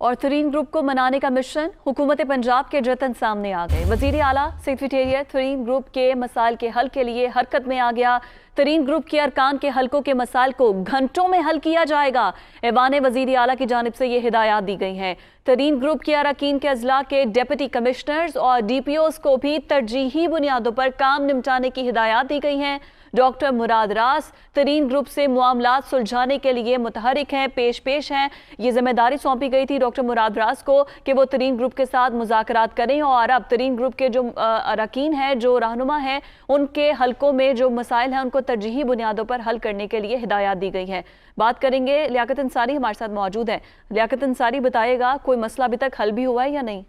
और तरीन ग्रुप को मनाने का मिशन, हुकूमत पंजाब के जतन सामने आ गए। वजीर आला सेक्रेटेरिएट तरीन ग्रुप के मसाइल के हल के लिए हरकत में आ गया। तरीन ग्रुप के अरकान के हलकों के मसाइल को घंटों में हल किया जाएगा। ऐवान वजीर आला की जानिब से ये हिदायत दी गई हैं। तरीन ग्रुप के अरकान के अजला के डिप्टी कमिश्नर्स और DPOs को भी तरजीही बुनियादों पर काम निपटाने की हिदायत दी गई हैं। डॉक्टर मुराद रास तरीन ग्रुप से मामलात सुलझाने के लिए मुतहरिक हैं, पेश हैं। ये जिम्मेदारी सौंपी गई थी डॉक्टर मुराद रास को कि वो तरीन ग्रुप के साथ मुज़ाकरात करें और अब तरीन ग्रुप के जो अरकान हैं, जो रहनुमा हैं, उनके हलकों में जो मसाइल हैं उनको तरजीही बुनियादों पर हल करने के लिए हिदायत दी गई है। बात करेंगे, लियाकत अंसारी हमारे साथ मौजूद है। लियाकत अंसारी, बताइएगा कोई मसला अभी तक हल भी हुआ है या नहीं?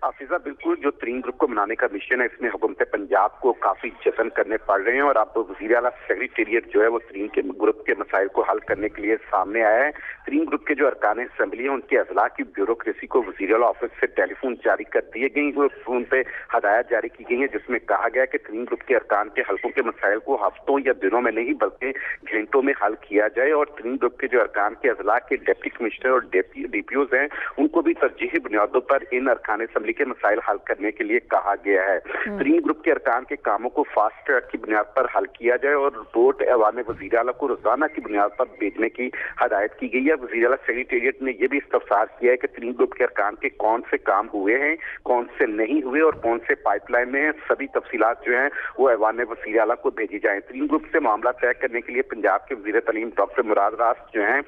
हाफिजा, बिल्कुल जो तरीन ग्रुप को मनाने का मिशन है, इसमें हुकूमत पंजाब को काफी जतन करने पड़ रहे हैं और अब वज़ीर आला सेक्रेटेरिएट जो है वो तरीन के ग्रुप के मसाइल को हल करने के लिए सामने आया है। तरीन ग्रुप के जो अरकान असम्बली है, उनके अजला की ब्यूरोक्रेसी को वज़ीर आला ऑफिस से टेलीफोन जारी कर दिए गई, वो फोन पे हदायत जारी की गई है, जिसमें कहा गया कि तरीन ग्रुप के अरकान के हल्कों के मसाइल को हफ्तों या दिनों में नहीं बल्कि घंटों में हल किया जाए और तरीन ग्रुप के जो अरकान के अजला के डिप्टी कमिश्नर और DPOs हैं, उनको भी तरजीही बुनियादों पर इन अरकान असम्बली के मसाइल हल करने के लिए कहा गया है। तरीन ग्रुप के अरकान के कामों को फास्ट ट्रैक की बुनियाद पर हल किया जाए और रिपोर्ट ऐवान वज़ीर आला को रोजाना की बुनियाद पर भेजने की हदायत की गई है। वज़ीर आला सेक्रेटेरिएट ने यह भी इस्तफसार किया है कि तरीन ग्रुप के अरकान के कौन से काम हुए हैं, कौन से नहीं हुए और कौन से पाइपलाइन में हैं, सभी तफसीलात जो हैं वो ऐवान वज़ीर आला को भेजी जाए। तरीन ग्रुप से मामला तय करने के लिए पंजाब के वज़ीर तालीम डॉक्टर मुराद रास जो हैं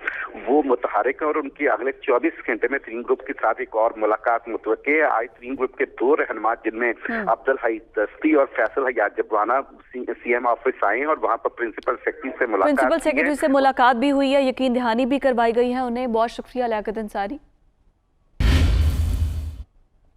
वो मुतहरिक हैं और उनकी अगले 24 घंटे में तरीन ग्रुप के साथ एक और मुलाकात मुतवक्के है। आज तरीन ग्रुप के दो रहनुमा, जिनमें अब्दुल हई दस्ती और फैसल हयात जबवाना, CM ऑफिस आए और वहां पर प्रिंसिपल सेक्रेटरी से मुलाकात भी हुई है, यकीन दहानी भी करवाई गई है उन्हें। बहुत शुक्रिया लियाकत अंसारी।